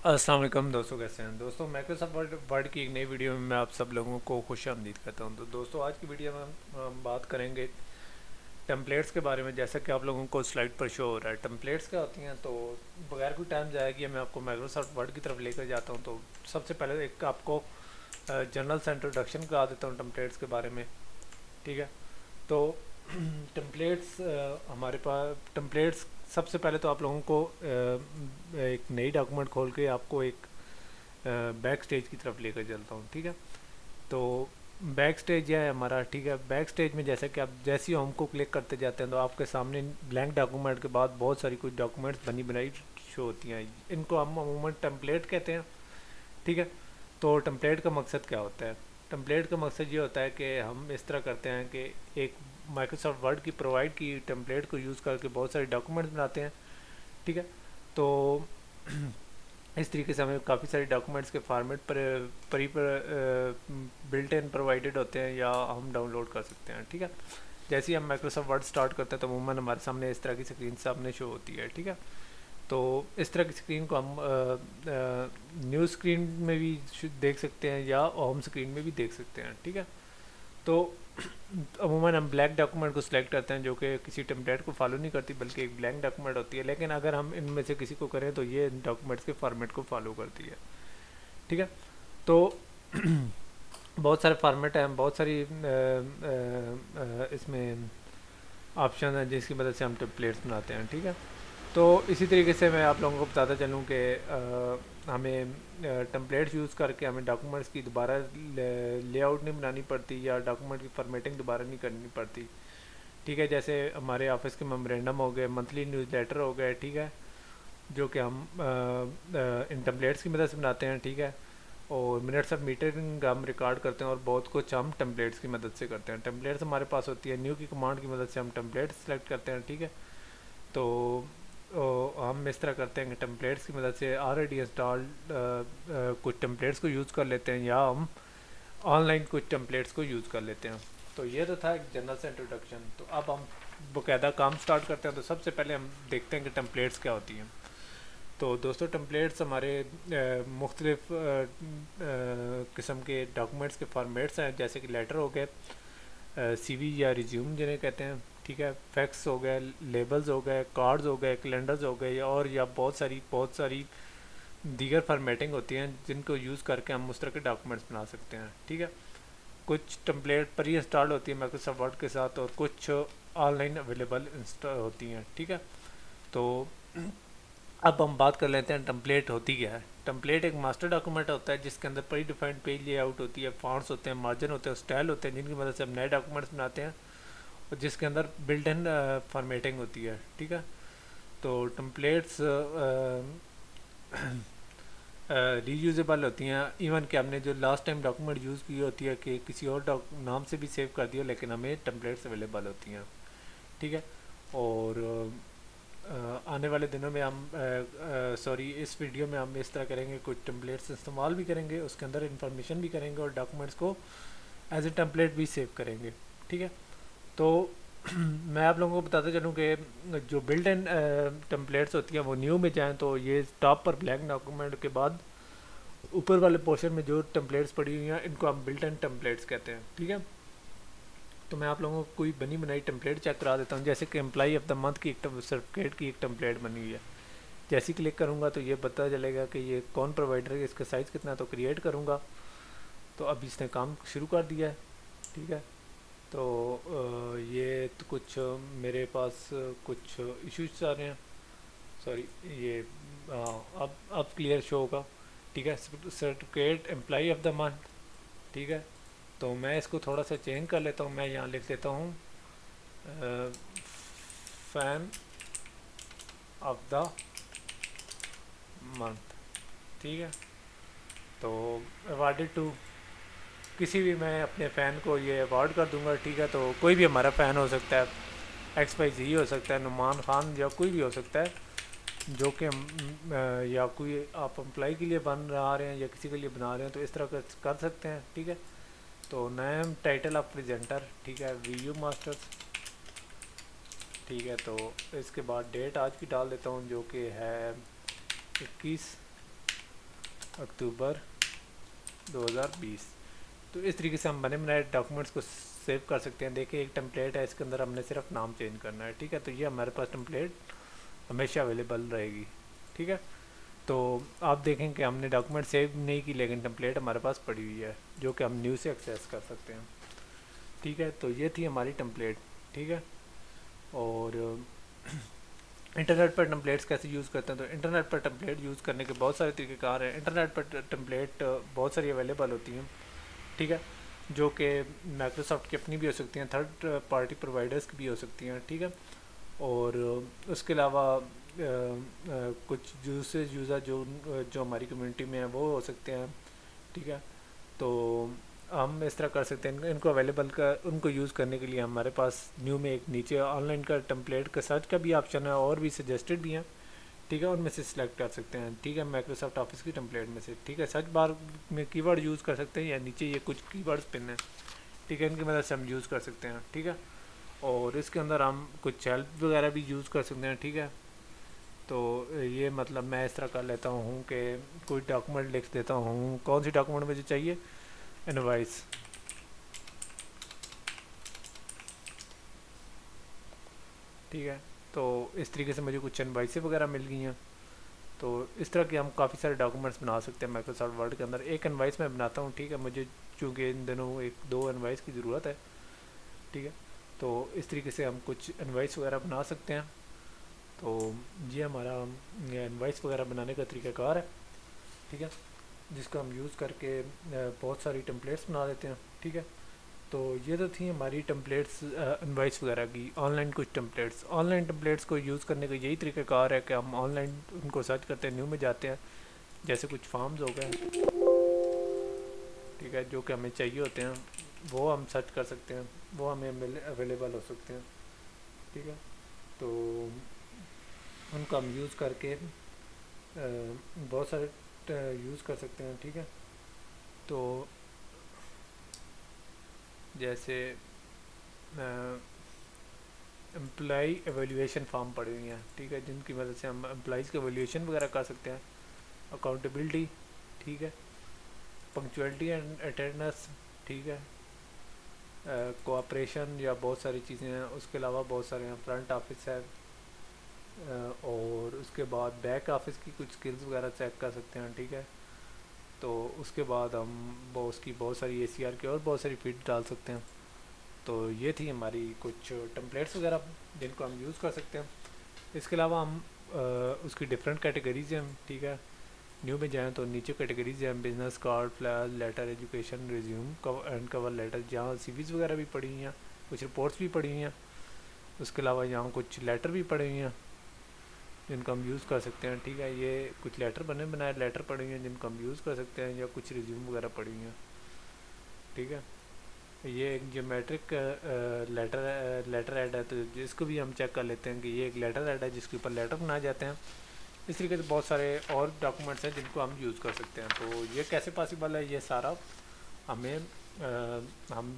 अस्सलाम वालेकुम दोस्तों, कैसे हैं दोस्तों। माइक्रोसॉफ्ट वर्ड की एक नई वीडियो में मैं आप सब लोगों को खुश आमदीद करता हूं। तो दोस्तों, आज की वीडियो में हम बात करेंगे टेम्पलेट्स के बारे में। जैसा कि आप लोगों को स्लाइड पर शो हो रहा है, टेम्पलेट्स क्या होती हैं। तो बगैर कोई टाइम जाया कि मैं आपको माइक्रोसॉफ्ट वर्ड की तरफ लेकर जाता हूँ। तो सबसे पहले एक आपको जनरल सा इंट्रोडक्शन करा देता हूँ टेम्पलेट्स के बारे में। ठीक है। तो टेम्पलेट्स हमारे पास टेम्पलेट्स, सबसे पहले तो आप लोगों को एक नई डॉक्यूमेंट खोल के आपको एक बैक स्टेज की तरफ लेकर चलता हूँ। ठीक है। तो बैक स्टेज है हमारा। ठीक है। बैक स्टेज में जैसे कि आप जैसे ही होम को क्लिक करते जाते हैं तो आपके सामने ब्लैंक डॉक्यूमेंट के बाद बहुत सारी कुछ डॉक्यूमेंट्स बनी बनाई शो होती हैं। इनको हम अमूमन टेम्पलेट कहते हैं। ठीक है। तो टेम्पलेट का मकसद क्या होता है। टेम्पलेट का मकसद ये होता है कि हम इस तरह करते हैं कि एक माइक्रोसॉफ्ट वर्ड की प्रोवाइड की टेम्पलेट को यूज़ करके बहुत सारे डॉक्यूमेंट्स बनाते हैं। ठीक है। तो इस तरीके से हमें काफ़ी सारे डॉक्यूमेंट्स के फॉर्मेट पर परी पर बिल्ट इन प्रोवाइडेड होते हैं या हम डाउनलोड कर सकते हैं। ठीक है। जैसे ही हम माइक्रोसॉफ्ट वर्ड स्टार्ट करते हैं तो अमूमन हमारे सामने इस तरह की स्क्रीन सामने शो होती है। ठीक है। तो इस तरह की स्क्रीन को हम न्यू स्क्रीन में भी देख सकते हैं या होम स्क्रीन में भी देख सकते हैं। ठीक है। तो अमूमन हम ब्लैक डॉक्यूमेंट को सिलेक्ट करते हैं जो कि किसी टेम्पलेट को फॉलो नहीं करती बल्कि एक ब्लैंक डॉक्यूमेंट होती है। लेकिन अगर हम इनमें से किसी को करें तो ये डॉक्यूमेंट्स के फॉर्मेट को फॉलो करती है। ठीक है। तो बहुत सारे फॉर्मेट हैं, बहुत सारी इसमें ऑप्शन हैं जिसकी मदद से हम टेम्पलेट्स बनाते हैं। ठीक है। तो इसी तरीके से मैं आप लोगों को बताता चलूँ कि हमें टेम्पलेट्स यूज़ करके हमें डॉक्यूमेंट्स की दोबारा लेआउट नहीं बनानी पड़ती या डॉक्यूमेंट की फॉर्मेटिंग दोबारा नहीं करनी पड़ती। ठीक है। जैसे हमारे ऑफिस के मेमोरेंडम हो गए, मंथली न्यूज़ लेटर हो गए। ठीक है। जो कि हम इन टेम्पलेट्स की मदद से बनाते हैं। ठीक है। और मिनट्स ऑफ मीटिंग हम रिकॉर्ड करते हैं और बहुत कुछ हम टेम्पलेट्स की मदद से करते हैं। टेम्पलेट्स हमारे पास होती है, न्यू की कमांड की मदद से हम टेम्पलेट्स सेलेक्ट करते हैं। ठीक है। तो हम इस तरह करते हैं कि टेम्पलेट्स की मदद से ऑलरेडी इंस्टॉल्ड कुछ टेम्पलेट्स को यूज़ कर लेते हैं या हम ऑनलाइन कुछ टेम्पलेट्स को यूज़ कर लेते हैं। तो ये तो था एक जनरल से इंट्रोडक्शन। तो अब हम बाकायदा काम स्टार्ट करते हैं। तो सबसे पहले हम देखते हैं कि टेम्पलेट्स क्या होती हैं। तो दोस्तों, टेम्पलेट्स हमारे मुख्तलिफ़ किस्म के डॉक्यूमेंट्स के फॉर्मेट्स हैं। जैसे कि लेटर हो गए, सीवी या रिज्यूम जिन्हें कहते हैं। ठीक है। फैक्स हो गए, लेबल्स हो गए, कार्ड्स हो गए, कैलेंडर्स हो गए, और या बहुत सारी दीगर फॉर्मेटिंग होती हैं जिनको यूज़ करके हम उस तरह के डॉक्यूमेंट्स बना सकते हैं। ठीक है। कुछ टेम्पलेट प्री इंस्टॉल्ड होती है माइक्रोसॉफ्ट वर्ड के साथ और कुछ ऑनलाइन अवेलेबल इंस्टॉल होती हैं। ठीक है। तो अब हम बात कर लेते हैं टेम्पलेट होती क्या है। टेम्पलेट एक मास्टर डॉक्यूमेंट होता है जिसके अंदर प्री डिफाइंड पेज लेआउट होती है, फॉन्ट्स होते हैं, मार्जिन होते हैं, स्टाइल होते हैं, जिनकी मदद से हम नए डॉक्यूमेंट्स बनाते हैं और जिसके अंदर बिल्ट इन फॉर्मेटिंग होती है। ठीक है। तो टेम्पलेट्स रीयूजेबल होती हैं। इवन कि हमने जो लास्ट टाइम डॉक्यूमेंट यूज़ की होती है कि किसी और नाम से भी सेव कर दिया, लेकिन हमें टेम्पलेट्स अवेलेबल होती हैं। ठीक है। और आने वाले दिनों में हम सॉरी इस वीडियो में हम इस तरह करेंगे, कुछ टेम्पलेट्स इस्तेमाल भी करेंगे, उसके अंदर इंफॉर्मेशन भी करेंगे और डॉक्यूमेंट्स को एज ए टेम्पलेट भी सेव करेंगे। ठीक है। तो मैं आप लोगों को बताते चलूँ कि जो बिल्ट इन टेम्पलेट्स होती हैं वो न्यू में जाएँ तो ये टॉप पर ब्लैंक डॉक्यूमेंट के बाद ऊपर वाले पोर्शन में जो टेम्पलेट्स पड़ी हुई हैं इनको हम बिल्ट इन टेम्पलेट्स कहते हैं। ठीक है। तो मैं आप लोगों को कोई बनी बनाई टेम्पलेट चेक करा देता हूँ। जैसे कि एम्प्लॉई ऑफ द मंथ की एक सर्टिफिकेट की एक टेम्पलेट बनी हुई है। जैसे ही क्लिक करूँगा तो ये पता चलेगा कि ये कौन प्रोवाइडर है, इसका साइज़ कितना है। तो क्रिएट करूँगा तो अब इसने काम शुरू कर दिया है। ठीक है। तो ये तो कुछ मेरे पास कुछ इश्यूज आ रहे हैं। सॉरी, ये अब क्लियर शो होगा। ठीक है। Certificate employee of the month. ठीक है। तो मैं इसको थोड़ा सा चेंज कर लेता हूँ। मैं यहाँ लिख देता हूँ फैन ऑफ द मंथ। ठीक है। तो अवार्डेड टू किसी भी, मैं अपने फ़ैन को ये अवार्ड कर दूंगा। ठीक है। तो कोई भी हमारा फ़ैन हो सकता है, एक्स वाई जी हो सकता है, नुमान खान या कोई भी हो सकता है जो कि या कोई आप अम्प्लाई के लिए बन रहा रहे हैं या किसी के लिए बना रहे हैं तो इस तरह कर सकते हैं। ठीक है। तो नेम टाइटल ऑफ प्रेजेंटर। ठीक है। V U masters. ठीक है। तो इसके बाद डेट आज की डाल देता हूँ जो कि है 21 अक्टूबर 2020। तो इस तरीके से हम बने बनाए डॉक्यूमेंट्स को सेव कर सकते हैं। देखिए एक टेम्पलेट है, इसके अंदर हमने सिर्फ नाम चेंज करना है, ठीक है। तो ये हमारे पास टेम्पलेट हमेशा अवेलेबल रहेगी, ठीक है। तो आप देखें कि हमने डॉक्यूमेंट सेव नहीं की, लेकिन टेम्पलेट हमारे पास पड़ी हुई है जो कि हम न्यू से एक्सेस कर सकते हैं, ठीक है। तो ये थी हमारी टेम्पलेट, ठीक है। और इंटरनेट पर टेम्पलेट्स कैसे यूज़ करते हैं, तो इंटरनेट पर टेम्पलेट यूज़ करने के बहुत सारे तरीक़ेकार हैं। इंटरनेट पर टेम्पलेट बहुत सारी अवेलेबल होती हैं, ठीक है, जो कि माइक्रोसॉफ्ट की अपनी भी हो सकती हैं, थर्ड पार्टी प्रोवाइडर्स की भी हो सकती हैं, ठीक है। और उसके अलावा कुछ यूज़र जो हमारी कम्युनिटी में है वो हो सकते हैं, ठीक है। तो हम इस तरह कर सकते हैं, इनको अवेलेबल का उनको यूज़ करने के लिए हमारे पास न्यू में एक नीचे ऑनलाइन का टेम्पलेट का सर्च का भी ऑप्शन है, और भी सजेस्टेड भी हैं, ठीक है। उनमें से सिलेक्ट कर सकते हैं, ठीक है, माइक्रोसॉफ्ट ऑफिस की टेम्पलेट में से, ठीक है। सर्च बार में कीवर्ड यूज़ कर सकते हैं, या नीचे ये कुछ कीवर्ड्स पिन है, ठीक है, इनकी मदद से हम यूज़ कर सकते हैं, ठीक है। और इसके अंदर हम कुछ हेल्प वगैरह भी यूज़ कर सकते हैं, ठीक है। तो ये मतलब मैं इस तरह कर लेता हूँ कि कोई डॉक्यूमेंट लिख देता हूँ, कौन सी डॉक्यूमेंट मुझे चाहिए, इनवॉइस, ठीक है। तो इस तरीके से मुझे कुछ इनवॉइसें वगैरह मिल गई हैं। तो इस तरह के हम काफ़ी सारे डॉक्यूमेंट्स बना सकते हैं माइक्रोसॉफ्ट वर्ड के अंदर। एक इनवॉइस मैं बनाता हूँ, ठीक है, मुझे चूँकि इन दिनों एक दो इनवॉइस की ज़रूरत है, ठीक है। तो इस तरीके से हम कुछ इनवॉइस वगैरह बना सकते हैं। तो ये हमारा इनवॉइस वगैरह बनाने का तरीक़ाकार है, ठीक है, जिसको हम यूज़ करके बहुत सारी टेम्पलेट्स बना देते हैं, ठीक है। तो ये तो थी हमारी टेम्पलेट्स इनवॉइस वगैरह की, ऑनलाइन कुछ टेम्पलेट्स। ऑनलाइन टेम्पलेट्स को यूज़ करने का यही तरीक़ाकार है कि हम ऑनलाइन उनको सर्च करते हैं, न्यू में जाते हैं, जैसे कुछ फॉर्म्स हो गए, ठीक है, जो कि हमें चाहिए होते हैं, वो हम सर्च कर सकते हैं, वो हमें अवेलेबल हो सकते हैं, ठीक है। तो उनको हम यूज़ करके बहुत सारे यूज़ कर सकते हैं, ठीक है। तो जैसे एम्प्लॉई एवेल्यूएशन फॉर्म पड़ी हुई हैं, ठीक है, जिनकी मदद से हम एम्प्लॉइज़ के एवेल्यूएशन वगैरह कर सकते हैं। अकाउंटेबिलिटी, ठीक है, पंक्चुअलिटी एंड अटेंडेंस, ठीक है, कोऑपरेशन, या बहुत सारी चीज़ें हैं। उसके अलावा बहुत सारे हैं, फ्रंट ऑफिस है, और उसके बाद बैक ऑफिस की कुछ स्किल्स वगैरह चेक कर सकते हैं, ठीक है। तो उसके बाद हम उसकी बहुत सारी ACR की और बहुत सारी फीड डाल सकते हैं। तो ये थी हमारी कुछ टेम्पलेट्स वगैरह जिनको हम यूज़ कर सकते हैं। इसके अलावा हम उसकी डिफरेंट कैटेगरीज हैं, ठीक है। न्यू में जाएँ तो नीचे कैटेगरीज हैं, business card, flash, letter, education, resume and cover letter, जहाँ CVs वगैरह भी पड़ी हुई हैं, कुछ रिपोर्ट्स भी पड़ी हुई हैं। उसके अलावा यहाँ कुछ लेटर भी पड़े हुए हैं जिनको हम यूज़ कर सकते हैं, ठीक है। ये कुछ लेटर बनाए लेटर पड़े हुए हैं जिनको हम यूज़ कर सकते हैं, या कुछ रिज्यूम वगैरह पड़ी हुई हैं, ठीक है। ये एक ज्योमेट्रिक लेटर ऐड है, तो इसको भी हम चेक कर लेते हैं कि ये एक लेटर ऐड है जिसके ऊपर लेटर बनाए जाते हैं। इस तरीके से बहुत सारे और डॉक्यूमेंट्स हैं जिनको हम यूज़ कर सकते हैं। तो ये कैसे पॉसिबल है, ये सारा हमें हम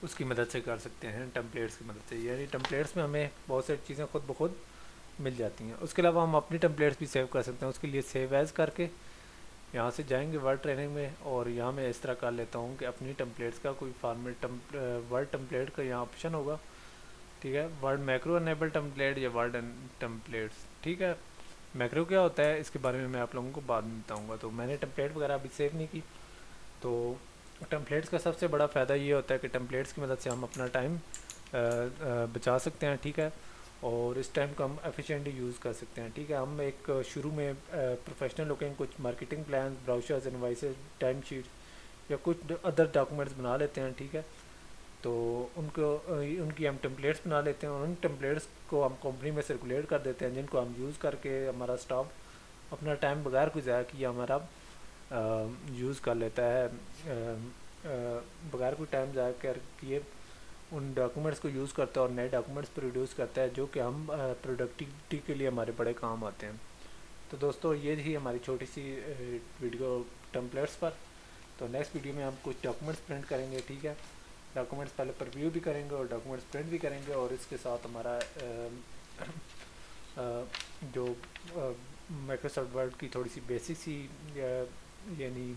उसकी मदद से कर सकते हैं, टेम्पलेट्स की मदद से। यानी टेम्पलेट्स में हमें बहुत सारी चीज़ें खुद ब खुद मिल जाती हैं। उसके अलावा हम अपनी टेम्पलेट्स भी सेव कर सकते हैं। उसके लिए सेव एज़ करके यहाँ से जाएंगे वर्ड ट्रेनिंग में, और यहाँ मैं इस तरह कर लेता हूँ कि अपनी टेम्पलेट्स का कोई फॉर्मेट वर्ड टेम्पलेट का यहाँ ऑप्शन होगा, ठीक है, वर्ड मैक्रो अनेबल टेम्पलेट या वर्ड टेम्पलेट्स, ठीक है। मैक्रो क्या होता है इसके बारे में मैं आप लोगों को बाद में बताऊँगा। तो मैंने टेम्पलेट वगैरह अभी सेव नहीं की। तो टेम्पलेट्स का सबसे बड़ा फ़ायदा ये होता है कि टेम्पलेट्स की मदद से हम अपना टाइम बचा सकते हैं, ठीक है, और इस टाइम को हम एफिशिएंटली यूज़ कर सकते हैं, ठीक है। हम एक शुरू में प्रोफेशनल लुकिंग कुछ marketing plan, brochures, invoices, time sheet या कुछ अदर डॉक्यूमेंट्स बना लेते हैं, ठीक है। तो उनकी हम टेम्पलेट्स बना लेते हैं, और उन टेम्पलेट्स को हम कंपनी में सर्कुलेट कर देते हैं, जिनको हम यूज़ करके हमारा स्टाफ अपना टाइम बगैर कोई ज़ाया किया हमारा यूज़ कर लेता है, बगैर कोई टाइम ज़ाया कर किए उन डॉक्यूमेंट्स को यूज़ करता है और नए डॉक्यूमेंट्स प्रोड्यूस करता है, जो कि हम प्रोडक्टिविटी के लिए हमारे बड़े काम आते हैं। तो दोस्तों ये थी हमारी छोटी सी वीडियो टेम्पलेट्स पर। तो नेक्स्ट वीडियो में हम कुछ डॉक्यूमेंट्स प्रिंट करेंगे, ठीक है। डॉक्यूमेंट्स पहले प्रीव्यू भी करेंगे और डॉक्यूमेंट्स प्रिंट भी करेंगे, और इसके साथ हमारा जो مائکروسافٹ ورڈ کی تھوڑی سی بیسک سی یعنی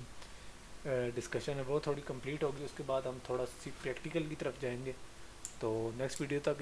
ڈسکشن ہے وہ تھوڑی کمپلیٹ ہوگی، اس کے بعد ہم تھوڑا سی پریکٹیکل کی طرف جائیں گے. تو نیکسٹ ویڈیو تک